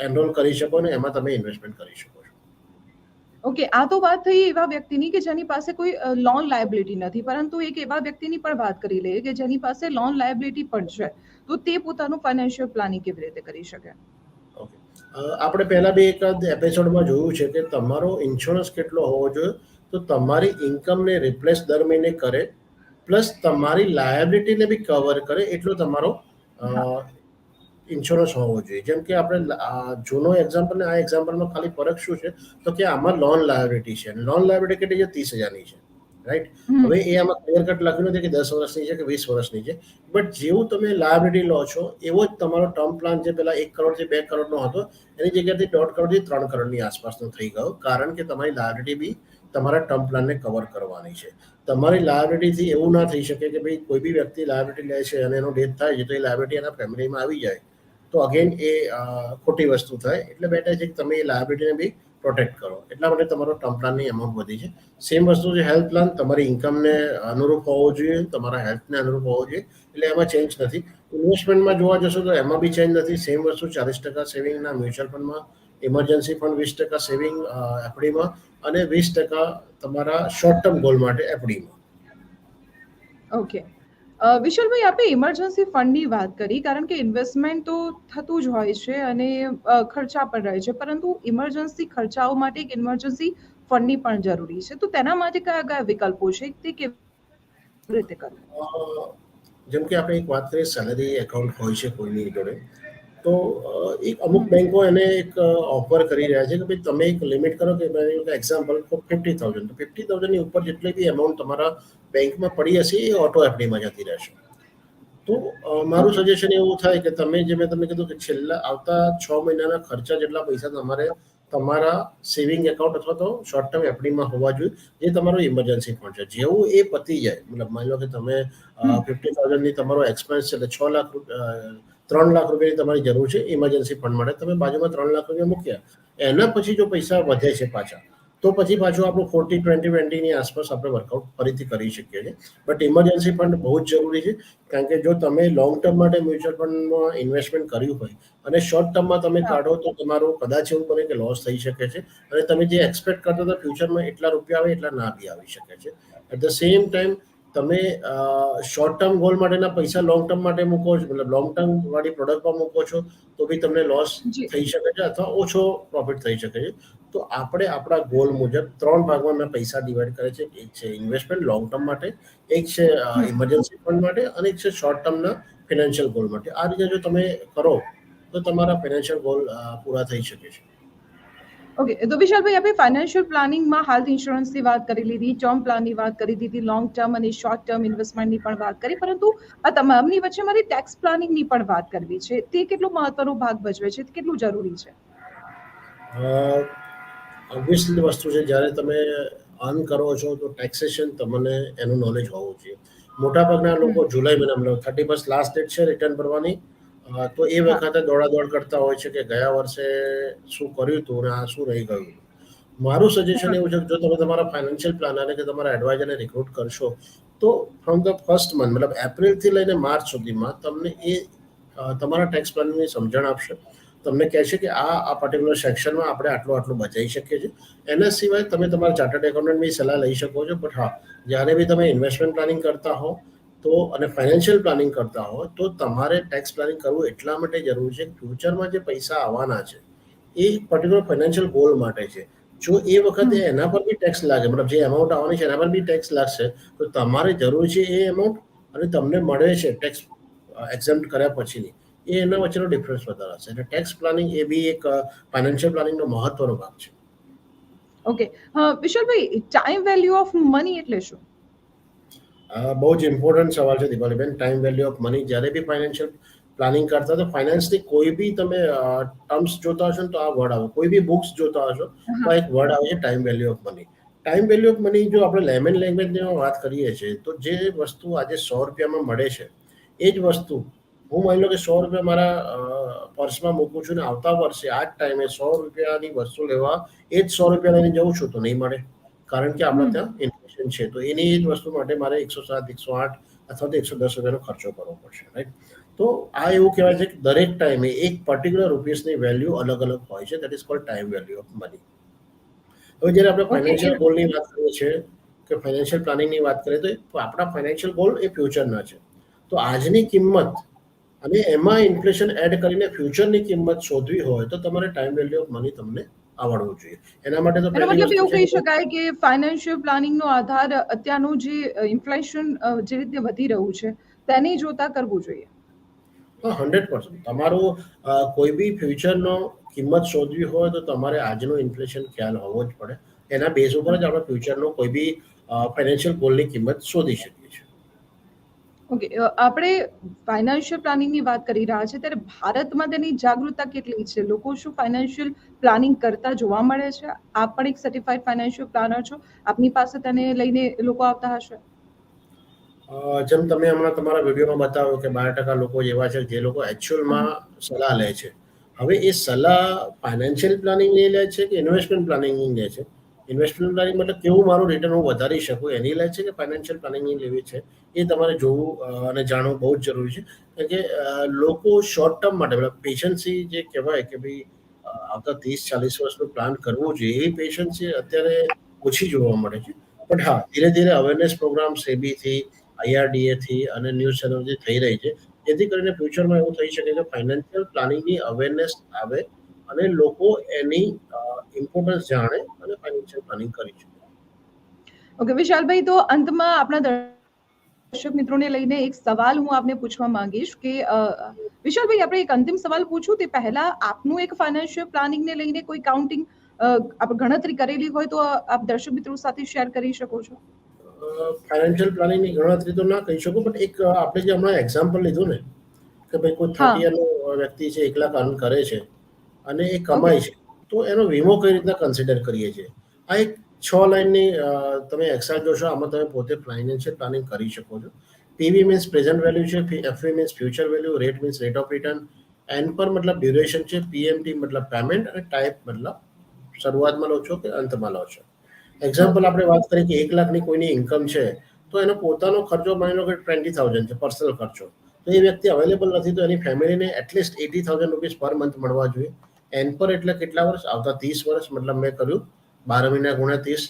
એનરોલ કરી શકો અને એમાં તમે ઇન્વેસ્ટમેન્ટ કરી શકો છો.
ઓકે, આ તો વાત થઈ એવા વ્યક્તિની કે જેની પાસે કોઈ લોન લાયબિલિટી નથી, પરંતુ એક એવા વ્યક્તિની પણ વાત કરી લઈએ કે જેની પાસે લોન લાયબિલિટી પણ છે, તો તે પોતાનું ફાઇનાન્શિયલ પ્લાનિંગ કેવી રીતે કરી શકે?
ઓકે, આપણે પહેલા બી એકાદ એપિસોડમાં જોયું છે કે તમારો ઇન્સ્યોરન્સ કેટલો હોવો જોઈએ, તો તમારી ઇન્કમને રિપ્લેસ દર મહિને કરે પ્લસ તમારી લાયબિલિટીને બી કવર કરે એટલો તમારો ઇન્સ્યોરન્સ હોવો જોઈએ. જેમ કે આપણે જૂનો એક્ઝામ્પલ ને આ એક્ઝામ્પલમાં ખાલી ફરક શું છે, તો કે આમાં લોન લાયબિલિટી છે. લોન લાયબિલિટી કેટલી છે? 30,000ની છે, રાઈટ? હવે એ આમાં ક્લિયર કટ લખ્યું નથી કે 10 વર્ષની છે કે 20 વર્ષની છે, બટ જેવું તમે લાયબિલિટી લો છો એવો જ તમારો ટર્મ પ્લાન જે પેલા 1 કરોડથી 2 કરોડનો હતો એની જગ્યાથી 1.5 કરોડથી 3 કરોડની આસપાસનો થઈ ગયો, કારણ કે તમારી લાયબિલિટી બી તમારા ટર્મ પ્લાનને કવર કરવાની છે. તમારી લાયબિલિટીથી એવું ના થઈ શકે કે ભાઈ કોઈ બી વ્યક્તિ લાયબિલિટી લે છે અને એનો ડેથ થાય છે તો એ લાયબિલિટી એના ફેમિલીમાં આવી જાય તો અગેન એ ખોટી વસ્તુ થાય. એટલે બેટર છે કે તમે એ લાયબિલિટીને બી પ્રોટેક્ટ કરો. એટલા માટે તમારો ટર્મ પ્લાનની અમાઉન્ટ વધી છે. સેમ વસ્તુ છે હેલ્થ પ્લાન, તમારી ઇન્કમને અનુરૂપ હોવો જોઈએ, તમારા હેલ્થને અનુરૂપ હોવો જોઈએ, એટલે એમાં ચેન્જ નથી. ઇન્વેસ્ટમેન્ટમાં જોવા જશો તો એમાં બી ચેન્જ નથી. સેમ વસ્તુ 40% સેવિંગના મ્યુચ્યુઅલ ફંડમાં, ઇમરજન્સી ફંડ 20% સેવિંગ એફડીમાં અને 20% તમારા શોર્ટ ટર્મ ગોલ માટે એફડીમાં.
ઓકે, વિશાલભાઈ, આપણે ઇમરજન્સી ફંડની વાત કરી, કારણ કે ઇન્વેસ્ટમેન્ટ તો થતું જ હોય છે અને ખર્ચા પણ રહે છે, પરંતુ ઇમરજન્સી ખર્ચાઓ માટે એક ઇમરજન્સી ફંડની પણ જરૂરી છે, તો તેના માટે કયા કયા વિકલ્પો છે, તે કેવી રીતે કરવું?
જેમ કે આપણે એક વાત કરીએ, સેલરી એકાઉન્ટ હોય છે કોઈની જોડે, તો એક અમુક બેંકો એને એક ઓફર કરી રહ્યા છે કે ભાઈ તમે એક લિમિટ કરો કે એક્ઝામ્પલ 50,000, તો 50,000ની ઉપર જેટલી બી અમાઉન્ટ તમારા બેંકમાં પડી હશે એ ઓટો એફડીમાં જતી રહેશે. તો મારું સજેશન એવું થાય કે તમે જે મેં તમને કીધું કે છેલ્લા આવતા 6 મહિનાના ખર્ચા જેટલા પૈસા તમારે તમારા સેવિંગ એકાઉન્ટ અથવા તો શોર્ટ ટર્મ એફડીમાં હોવા જોઈએ, જે તમારો ઇમરજન્સી ફંડ છે. જેવું એ પતી જાય, મતલબ માની લો કે તમે 50,000ની તમારો એક્સપેન્સ છે એટલે 3 લાખ રૂપિયાની તમારી જરૂર છે ઇમરજન્સી ફંડ માટે, તમે બાજુમાં 3 લાખ રૂપિયા મૂક્યા, એના પછી જો પૈસા વધે છે પાછા, તો પછી પાછું આપણું 40-20-20ની આસપાસ આપણે વર્કઆઉટ ફરીથી કરી શકીએ છીએ. બટ ઇમરજન્સી ફંડ બહુ જ જરૂરી છે, કારણ કે જો તમે લોંગ ટર્મ માટે મ્યુચ્યુઅલ ફંડમાં ઇન્વેસ્ટમેન્ટ કર્યું હોય અને શોર્ટ ટર્મમાં તમે કાઢો તો તમારું કદાચ એવું બને કે લોસ થઈ શકે છે અને તમે જે એક્સપેક્ટ કરતા હતા ફ્યુચરમાં એટલા રૂપિયા આવે એટલા ના બી આવી શકે છે. એટ ધ સેમ ટાઈમ તમે શોર્ટ ટર્મ ગોલ માટેના પૈસા લોંગ ટર્મ માટે મૂકો છો, મતલબ લોંગ ટર્મ વાળી પ્રોડક્ટમાં મૂકો છો તો બી તમને લોસ થઈ શકે છે અથવા ઓછો પ્રોફિટ થઈ શકે છે. તો આપણે આપણા ગોલ મુજબ 3 ભાગમાં મેં પૈસા ડિવાઈડ કરે છે. એક છે ઇન્વેસ્ટમેન્ટ લોંગ ટર્મ માટે, એક છે ઇમરજન્સી ફંડ માટે અને એક છે શોર્ટ ટર્મના ફિનાન્શિયલ ગોલ માટે. આ રીતે જો તમે કરો તો તમારા ફિનાન્શિયલ ગોલ પૂરા થઈ શકે છે.
ઓકે, તો વિશાલભાઈ, આપણે ફાઇનાન્શિયલ પ્લાનિંગમાં હેલ્થ ઇન્સ્યોરન્સની વાત કરી લીધી, ટર્મ પ્લાનની વાત કરી દીધી, લોંગ ટર્મ અને શોર્ટ ટર્મ ઇન્વેસ્ટમેન્ટની પણ વાત કરી, પરંતુ આ તમામની વચ્ચે મારી ટેક્સ પ્લાનિંગની પણ વાત કરવી છે. તે કેટલો મહત્વનો ભાગ ભજવે છે, કેટલું જરૂરી છે?
ઓબ્વિયસલી વસ્તુ છે, જ્યારે તમે અર્ન કરો છો તો ટેક્સેશન તમને એનું નોલેજ હોવું જોઈએ. મોટાભાગના લોકો જુલાઈ મહિનામાં 31 લાસ્ટ ડેટ છે રિટર્ન ભરવાની, તો એ વખતે દોડાદોડ કરતા હોય છે કે ગયા વર્ષે શું કર્યું હતું અને આ શું રહી ગયું. મારું સજેશન
હા.
એવું છે કે જો તમે તમારા ફાઇનાન્શિયલ પ્લાનરને કે તમારા એડવાઇઝરને રિક્રુટ કરશો તો ફ્રોમ ધ ફર્સ્ટ મંથ મતલબ એપ્રિલથી લઈને માર્ચ સુધીમાં તમને એ તમારા ટેક્સ પ્લાનિંગની સમજણ આપશે, તમને કહેશે કે આ પર્ટિક્યુલર સેક્શનમાં આપણે આટલું આટલું બચાવી શકીએ છીએ. એના સિવાય તમે તમારા ચાર્ટર્ડ એકાઉન્ટન્ટની સલાહ લઈ શકો છો. બટ હા, જ્યારે બી તમે ઇન્વેસ્ટમેન્ટ પ્લાનિંગ કરતા હો તો અને ફાઇનાન્શિયલ પ્લાનિંગ કરતા હો તો તમારે ટેક્સ પ્લાનિંગ કરવું એટલા માટે જરૂરી છે કે ફ્યુચરમાં જે પૈસા આવવાના છે એ પર્ટિક્યુલર ફાઇનાન્શિયલ ગોલ માટે છે. જો એ વખતે એના પર બી ટેક્સ લાગે મતલબ જે અમાઉન્ટ આવવાની છે એના પર બી ટેક્સ લાગશે તો તમારે જરૂર છે એ અમાઉન્ટ અને તમને મળે છે ટેક્સ એક્ઝેમ્પ્ટ કર્યા પછીની એના વચ્ચેનો ડિફરન્સ વધારે હશે. એટલે ટેક્સ પ્લાનિંગ એ બી એક ફાઇનાન્શિયલ પ્લાનિંગનો મહત્વનો ભાગ છે.
Okay. Vishalbhai, time value of money એટલે શું?
બહુ જ ઇમ્પોર્ટન્ટ સવાલ છે દીપાલીબેન. Time value of money. જ્યારે બી ફાઇનાન્શિયલ પ્લાનિંગ કરતા તો ફાઇનાન્સની કોઈ બી તમે ટર્મ્સ જોતા હશો ને તો આ વર્ડ આવે, કોઈ બી બુક્સ જોતા હશો તો
હા.
આ એક વર્ડ આવે છે time value of money. Time value of money જો આપણે લેમન લેંગ્વેજની વાત કરીએ છીએ તો જે વસ્તુ આજે 100 રૂપિયામાં મળે છે એ જ વસ્તુ હું માની લો કે 100 રૂપિયા મારા પર્સમાં મૂકું છું ને આવતા વર્ષે આ જ ટાઈમે 100 રૂપિયાની વસ્તુ લેવા એ જ 100 રૂપિયા લઈને જઉં છું તો નહીં મળે, કારણ કે આપણે ત્યાં ઇન્ફ્લેશન છે. તો એની એ જ વસ્તુ માટે મારે 107, 108 અથવા તો 110 રૂપિયાનો ખર્ચો કરવો પડશે, રાઈટ? તો આ એવું કહેવાય છે કે દરેક ટાઈમે એક પર્ટિક્યુલર રૂપીસની વેલ્યુ અલગ અલગ હોય છે. That is called time value of money. હવે જ્યારે આપણે
ઓકે.
ફાઇનાન્શિયલ ગોલની વાત કરીએ છીએ કે ફાઇનાન્શિયલ પ્લાનિંગની વાત કરીએ તો આપણા ફાઇનાન્શિયલ ગોલ એ ફ્યુચરના છે. તો આજની કિંમત અને એમાં ઇન્ફ્લેશન એડ કરીને ફ્યુચરની કિંમત શોધવી હોય તો તમારે ટાઈમ વેલ્યુ ઓફ મની તમને આવડવું જોઈએ. એના માટે તો
એનો
પહેલી
મતલબ
વસ્તુ
એવું
છે
કહી
કે
શકાય કે ફાઇનાન્શિયલ પ્લાનિંગનો આધાર અત્યારનું જે ઇન્ફ્લેશન જે રીતે વધી રહ્યું છે તેની જોતા કરવું જોઈએ.
હા, 100%. તમારું કોઈ બી ફ્યુચરનો કિંમત શોધવી હોય તો તમારે આજનો ઇન્ફ્લેશન ખ્યાલ હોવો જ પડે. એના બેઝ ઉપર જ આપણે ફ્યુચરનો કોઈ બી ફાઇનાન્શિયલ ગોલની કિંમત શોધી શકીએ છીએ.
ઓકે. આપણે ફાઇનાન્શિયલ પ્લાનિંગની વાત કરી રહ્યા છે ત્યારે ભારતમાં તેની જાગૃતતા કેટલી છે? લોકો શું ફાઇનાન્શિયલ પ્લાનિંગ કરતા જોવા મળે છે? આપ પણ એક સર્ટિફાઈડ ફાઇનાન્શિયલ પ્લાનર છો, આપની પાસે તેને લઈને લોકો આવતા હશે.
જેમ તમે હમણાં તમારા વિડીયોમાં બતાવ્યો કે 12% લોકો એવા છે જે લોકો એકચ્યુઅલમાં સલાહ લે છે. હવે એ સલાહ ફાઇનાન્શિયલ પ્લાનિંગની લે છે કે ઇન્વેસ્ટમેન્ટ પ્લાનિંગની લે છે? ઇન્વેસ્ટમેન્ટ પ્લાનિંગ મતલબ કેવું મારું રિટર્ન હું વધારી શકું એની લે છે કે ફાઇનાન્શિયલ પ્લાનિંગની લેવી છે, એ તમારે જોવું અને જાણવું બહુ જ જરૂરી છે. કારણ કે લોકો શોર્ટ ટર્મ માટે મતલબ પેશન્સી જે કહેવાય કે ભાઈ આવતા 30-40 વર્ષનું પ્લાન કરવું જોઈએ એવી પેશન્સી અત્યારે ઓછી જોવા મળે છે. બટ હા, ધીરે ધીરે અવેરનેસ પ્રોગ્રામ સેબીથી, IRDA થી અને ન્યૂઝ ચેનલથી થઈ રહી છે, જેથી કરીને ફ્યુચરમાં એવું થઈ શકે કે ફાઇનાન્શિયલ પ્લાનિંગની અવેરનેસ આવે અને લોકો એની ઇમ્પોર્ટન્સ જાણે અને ફાઇનાન્શિયલ પ્લાનિંગ કરી શકે.
ઓકે વિશાલભાઈ, તો અંતમાં આપણા દર્શક મિત્રોને લઈને એક સવાલ હું આપને પૂછવા માંગીશ કે વિશાલભાઈ, આપણે એક અંતિમ સવાલ પૂછું તે પહેલા આપનું એક ફાઇનાન્શિયલ પ્લાનિંગને લઈને કોઈ કાઉન્ટિંગ આપ ગણતરી કરેલી હોય તો આપ દર્શક મિત્રો સાથે શેર કરી શકો છો.
ફાઇનાન્શિયલ પ્લાનિંગની ગણતરી તો ના કહી શકું, બટ એક આપણે જે હમણાં એક્ઝામ્પલ લીધું ને કે ભાઈ કોઈ
હા.
30 યરનો વ્યક્તિ છે, 1 લાખ અર્ન કરે છે અને એ
ઓકે.
કમાય છે, તો એનો વીમો કઈ રીતના કન્સિડર કરીએ છીએ? આ એક 6 લાઇનની તમે એક્સેલ જોશો, આમાં તમે પોતે ફાઇનાન્શિયલ પ્લાનિંગ કરી શકો છો. પીવી મીન્સ પ્રેઝન્ટ વેલ્યુ છે, FV means future value, rate means rate of return, N પર મતલબ ડ્યુરેશન છે, પીએમટી મતલબ પેમેન્ટ અને ટાઈપ મતલબ શરૂઆતમાં લો છો કે અંતમાં લો છો. Example
okay.
આપણે વાત કરીએ કે 1 લાખની કોઈની ઇન્કમ છે તો એનો પોતાનો ખર્ચો માની લો કે 20,000 છે, પર્સનલ ખર્ચો. તો એ વ્યક્તિ અવેલેબલ નથી તો એની ફેમિલીને એટલીસ્ટ 80,000 રૂપીસ પર મંથ મળવા જોઈએ. એન પર એટલે કેટલા વર્ષ? આવતા 30 વર્ષ. મતલબ મેં કર્યું 12 મહિના ગુણ્યા 30.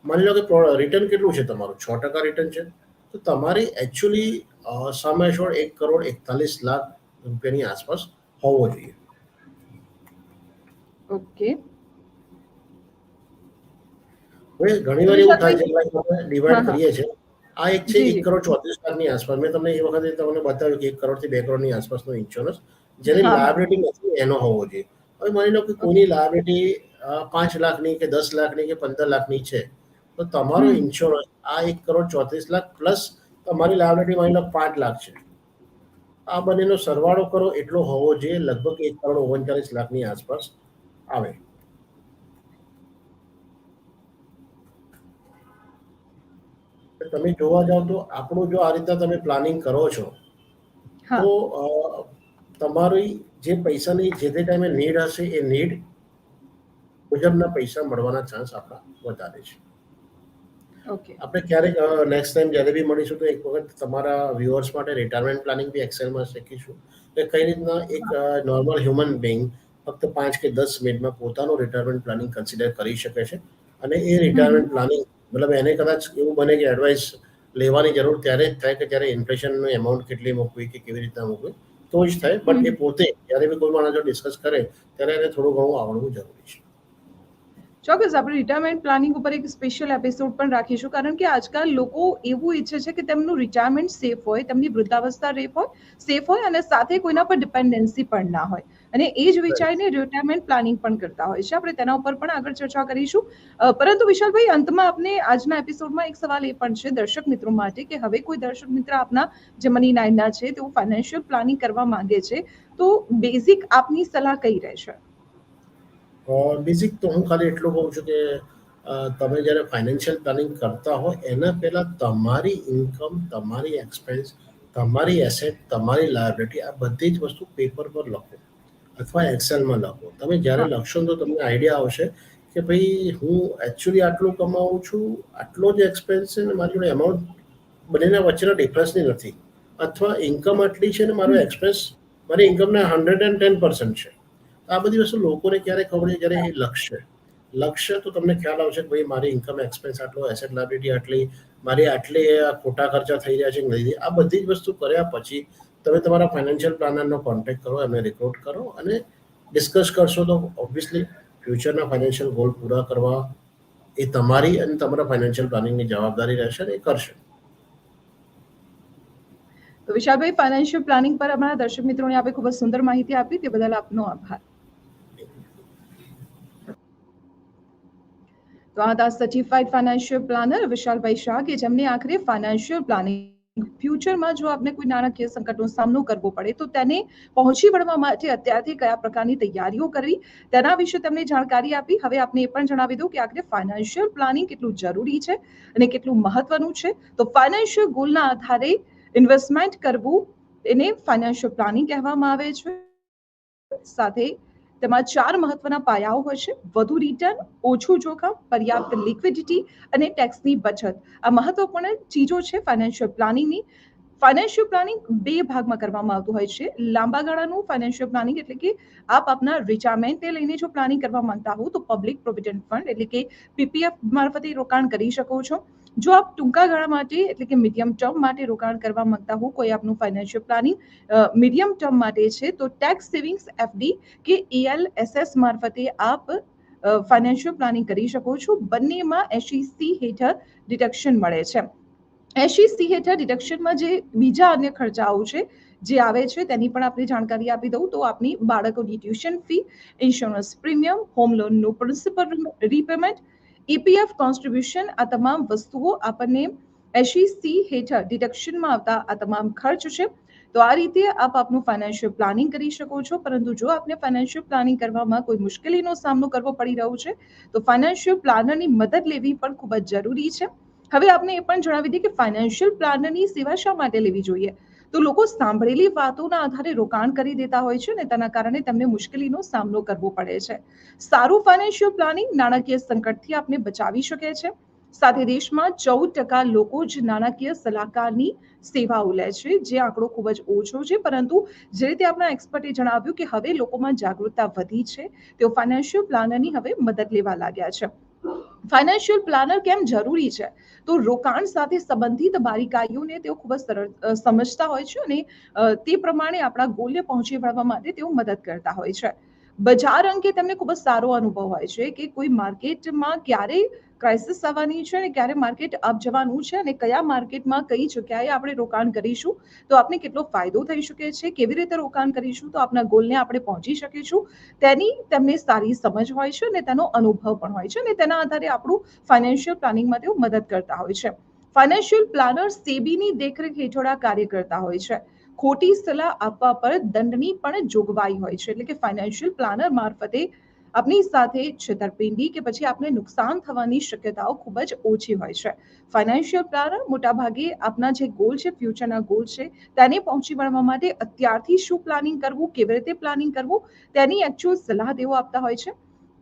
માની લો કે રિટર્ન કેટલું છે તમારું? 6% રિટર્ન છે. તો તમારી એકચ્યુઅલી સમ એશ્યોર્ડ 1,41,00,000 રૂપિયાની આસપાસ હોવો જોઈએ.
ઓકે.
હવે ઘણી
તો
વાર એવું થાય છે
વિશાલભાઈ.
કે આપણે
હા,
ડિવાઈડ
હા.
કરીએ છીએ. આ એક છે
જી, જી.
1,34,00,000ની આસપાસ. મેં તમને એ વખતે તમને બતાવ્યું કે 1 કરોડથી 2 કરોડની આસપાસનો ઇન્સ્યોરન્સ જેની
હા, હા.
લાયબિલિટી નથી એનો હોવો જોઈએ. હવે માની લો કે
ઓકે.
કોઈની લાયબિલિટી 5 લાખની કે 10 લાખની કે 15 લાખની છે, તો તમારો
હમ.
ઇન્સ્યોરન્સ આ 1,34,00,000 પ્લસ તમારી લાયબિલિટી માની લો 5 લાખ છે. આ બંનેનો સરવાળો કરો એટલો હોવો જોઈએ, લગભગ 1,39,00,000ની આસપાસ આવે. તમે જોવા જાવ તો આપણું જો આ રીતના તમે પ્લાનિંગ કરો છો
હા.
તો અ, તમારી જે પૈસાની જે તે ટાઈમે નીડ હશે એ નીડ મુજબના પૈસા મળવાના ચાન્સ આપણા વધારે છે.
ઓકે.
આપણે ક્યારેક નેક્સ્ટ ટાઈમ જ્યારે બી મળીશું તો એક વખત તમારા વ્યુઅર્સ માટે રિટાયરમેન્ટ પ્લાનિંગ બી એક્સેલમાં શીખીશું કે કઈ રીતના એક નોર્મલ હ્યુમન બિંગ ફક્ત 5 કે 10 મિનિટમાં પોતાનું રિટાયરમેન્ટ પ્લાનિંગ કન્સિડર કરી શકે છે. અને એ રિટાયરમેન્ટ પ્લાનિંગ મતલબ એને કદાચ એવું બને કે એડવાઇસ લેવાની જરૂર ત્યારે જ થાય કે જ્યારે ઇન્ફ્લેશનનું એમાઉન્ટ કેટલી મૂકવી કે કેવી રીતના મૂકવી તો જ થાય. બટ એ પોતે જ્યારે બી કોઈ માણસ જો ડિસ્કસ કરે ત્યારે એને થોડું ઘણું આવડવું જરૂરી છે.
ચોક્કસ આપણે રિટાયરમેન્ટ પ્લાનિંગ ઉપર એક સ્પેશિયલ એપિસોડ પણ રાખીશું, કારણ કે આજકાલ લોકો એવું ઈચ્છે છે કે તેમનું રિટાયરમેન્ટ સેફ હોય, તેમની વૃદ્ધાવસ્થા સેફ હોય અને સાથે કોઈના પર ડિપેન્ડન્સી પણ ના હોય, અને એ જ વિચારીને રિટાયરમેન્ટ પ્લાનિંગ પણ કરતા હોય છે. આપણે તેના ઉપર પણ આગળ ચર્ચા કરીશું. પરંતુ વિશાલભાઈ, અંતમાં આપને આજના એપિસોડમાં એક સવાલ એ પણ છે દર્શક મિત્રો માટે કે હવે કોઈ દર્શક મિત્ર આપના જે મની નાઇનના છે તેઓ ફાઇનાન્શિયલ પ્લાનિંગ કરવા માંગે છે, તો બેઝિક આપની સલાહ કઈ રહેશે?
બેઝિક તો હું ખાલી એટલું કહું છું કે તમે જ્યારે ફાઇનાન્શિયલ પ્લાનિંગ કરતા હો એના પહેલાં તમારી ઇન્કમ, તમારી એક્સપેન્સ, તમારી એસેટ, તમારી લાયબિલિટી આ બધી જ વસ્તુ પેપર પર લખો અથવા એક્સેલમાં લખો. તમે જ્યારે લખશો તો તમને આઈડિયા આવશે કે ભાઈ હું એકચ્યુઅલી આટલું કમાવું છું, આટલો જ એક્સપેન્સ છે ને મારી જોડે એમાઉન્ટ બંનેના વચ્ચેના ડિફરન્સની નથી, અથવા ઇન્કમ આટલી છે ને મારો એક્સપેન્સ મારી ઇન્કમના 110% છે. આ બધી વસ્તુ લોકોને ક્યારે ખબર છે જ્યારે એ લખશે તો તમને ખ્યાલ આવશે કે ભાઈ મારી ઇન્કમ એક્સપેન્સ આટલો, એસેટ લાયબિલિટી આટલી, મારી આટલી ખોટા ખર્ચા થઈ રહ્યા છે નહીં. આ બધી જ વસ્તુ કર્યા પછી તમે તમારા ફાઇનાન્શિયલ પ્લાનરનો કોન્ટેક્ટ કરો, એમને રિક્રુટ કરો અને ડિસ્કસ કરશો તો ઓબ્વિયસલી ફ્યુચરના ફાઇનાન્શિયલ ગોલ પૂરા કરવા એ તમારી અને તમારા ફાઇનાન્શિયલ પ્લાનિંગની જવાબદારી રહેશે અને એ કરશે.
તો વિશાલભાઈ, ફાઇનાન્શિયલ પ્લાનિંગ પર અમારા દર્શક મિત્રોને આપે ખૂબ જ સુંદર માહિતી આપી, તે બદલ આપનો આભાર. તો આ હતા સર્ટિફાઈડ ફાઇનાન્શિયલ પ્લાનર વિશાલભાઈ શાહ, કે જેમને આખરે ફાઇનાન્શિયલ પ્લાનિંગ ફ્યુચરમાં જો આપને કોઈ નાણાકીય સંકટનો સામનો કરવો પડે તો તેને પહોંચી વળવા માટે અત્યારથી કયા પ્રકારની તૈયારીઓ કરવી તેના વિશે તેમણે જાણકારી આપી. હવે આપને એ પણ જણાવી દઉં કે આખરે ફાઇનાન્શિયલ પ્લાનિંગ કેટલું જરૂરી છે અને કેટલું મહત્વનું છે. તો ફાઇનાન્શિયલ ગોલના આધારે ઇન્વેસ્ટમેન્ટ કરવું એને ફાઇનાન્શિયલ પ્લાનિંગ કહેવામાં આવે છે. સાથે તેમાં 4 મહત્વના પાયાઓ હોય છે: વધુ રિટર્ન, ઓછું જોખમ, પર્યાપ્ત લિક્વિડિટી અને ટેક્સની બચત. આ મહત્વપૂર્ણ ચીજો છે ફાઇનાન્શિયલ પ્લાનિંગની. ફાઇનાન્શિયલ પ્લાનિંગ 2 ભાગમાં કરવામાં આવતું હોય છે. લાંબા ગાળાનું ફાઇનાન્શિયલ પ્લાનિંગ એટલે કે આપ આપના રિટાયરમેન્ટને લઈને જો પ્લાનિંગ કરવા માંગતા હો તો પબ્લિક પ્રોવિડન્ટ ફંડ એટલે કે પીપીએફ મારફતે રોકાણ કરી શકો છો. જો આપ ટૂંકા ગાળા માટે એટલે કે મીડિયમ ટર્મ માટે રોકાણ કરવા માંગતા હો, કોઈ આપનું ફાઇનાન્શિયલ પ્લાનિંગ મીડિયમ ટર્મ માટે છે, તો ટેક્સ સેવિંગ્સ એફડી કે ELSS મારફતે આપ ફાઇનાન્શિયલ પ્લાનિંગ કરી શકો છો. બંનેમાં 80C હેઠળ ડિડક્શન મળે છે. 80C હેઠળ ડિડક્શનમાં જે બીજા અન્ય ખર્ચાઓ છે જે આવે છે તેની પણ આપણે જાણકારી આપી દઉં તો આપની બાળકોની tuition fee, insurance premium, home લોનનું પ્રિન્સિપલ રીપેમેન્ટ, EPF કોન્ટ્રીબ્યુશન, આ તમામ વસ્તુઓ આપણને 80C હેઠળ ડિડક્શનમાં આવતા આ તમામ ખર્ચ છે. તો આ રીતે આપ આપનું ફાઇનાન્શિયલ પ્લાનિંગ કરી શકો છો. પરંતુ જો આપને ફાઇનાન્શિયલ પ્લાનિંગ કરવામાં કોઈ મુશ્કેલીનો સામનો કરવો પડી રહ્યો છે તો ફાઇનાન્શિયલ પ્લાનરની મદદ લેવી પણ ખૂબ જ જરૂરી છે. હવે આપને એ પણ જણાવી દઈએ કે ફાઇનાન્શિયલ પ્લાનરની સેવા શા માટે લેવી જોઈએ. તો લોકો સાંભળેલી વાતોના આધારે રોકાણ કરી દેતા હોય છે ને તેના કારણે તેમને મુશ્કેલીનો સામનો કરવો પડે છે. સારું ફાઇનાન્શિયલ પ્લાનિંગ નાણાકીય સંકટથી આપને બચાવી શકે છે. સાથે દેશમાં 14% લોકો જ નાણાકીય સલાહકારની સેવાઓ લે છે, જે આંકડો ખૂબ જ ઓછો છે. પરંતુ જે રીતે આપણા એક્સપર્ટે જણાવ્યું કે હવે લોકોમાં જાગૃતતા વધી છે, તેઓ ફાઇનાન્શિયલ પ્લાનરની હવે મદદ લેવા લાગ્યા છે. ફાઇનાન્શિયલ પ્લાનર કેમ જરૂરી છે? તો રોકાણ સાથે સંબંધિત બારીકાઈઓને તેઓ ખૂબ જ સરળ સમજતા હોય છે અને તે પ્રમાણે આપણા ગોલને પહોંચી વળવા માટે તેઓ મદદ કરતા હોય છે. બજાર અંગે તેમને ખૂબ જ સારો અનુભવ હોય છે કે કોઈ માર્કેટમાં ક્યારે ક્રાઇસિસ આવવાની છે અને ક્યારે માર્કેટ અપ જવાનું છે અને કયા માર્કેટમાં કઈ જગ્યાએ આપણે રોકાણ કરીશું તો આપણે કેટલો ફાયદો થઈ શકે છે, કેવી રીતે રોકાણ કરીશું તો આપણા ગોલને આપણે પહોંચી શકીશું, તેની તેમને સારી સમજ હોય છે અને તેનો અનુભવ પણ હોય છે અને તેના આધારે આપણું ફાઇનાન્શિયલ પ્લાનિંગમાં તેઓ મદદ કરતા હોય છે. ફાઇનાન્શિયલ પ્લાનર સેબીની દેખરેખ હેઠળ કાર્ય કરતા હોય છે. ખોટી સલાહ આપવા પર દંડની પણ જોગવાઈ હોય છે. એટલે કે ફાઇનાન્શિયલ પ્લાનર મારફતે આપની સાથે છેતરપિંડી કે પછી આપને નુકસાન થવાની શક્યતાઓ ખૂબ જ ઓછી હોય છે. ફાઇનાન્શિયલ પ્લાનર મોટાભાગે આપના જે ગોલ છે, ફ્યુચરના ગોલ છે, તેને પહોંચી વળવા માટે અત્યારથી શું પ્લાનિંગ કરવું, કેવી રીતે પ્લાનિંગ કરવું તેની એકચ્યુઅલ સલાહ તેઓ આપતા હોય છે.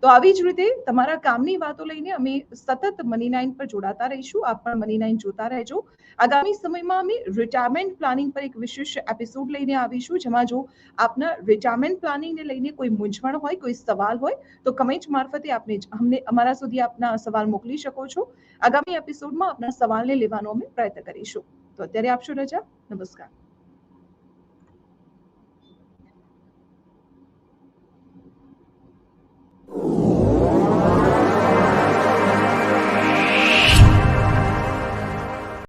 તો આવી જ રીતે તમારા કામની વાતો લઈને અમે સતત મની 9 પર જોડાતા રહીશું. આપ પણ મની 9 જોતા રહેજો. આગામી સમયમાં અમે રિટાયરમેન્ટ પ્લાનિંગ પર એક વિશેષ એપિસોડ લઈને આવીશું, જેમાં જો આપના રિટાયરમેન્ટ પ્લાનિંગને લઈને કોઈ મૂંઝવણ હોય, કોઈ સવાલ હોય તો કમેન્ટ મારફતે આપને અમને અમારા સુધી આપના સવાલ મોકલી શકો છો. આગામી એપિસોડમાં આપના સવાલને લેવાનો અમે પ્રયત્ન કરીશું. તો અત્યારે આપશો રજા. નમસ્કાર.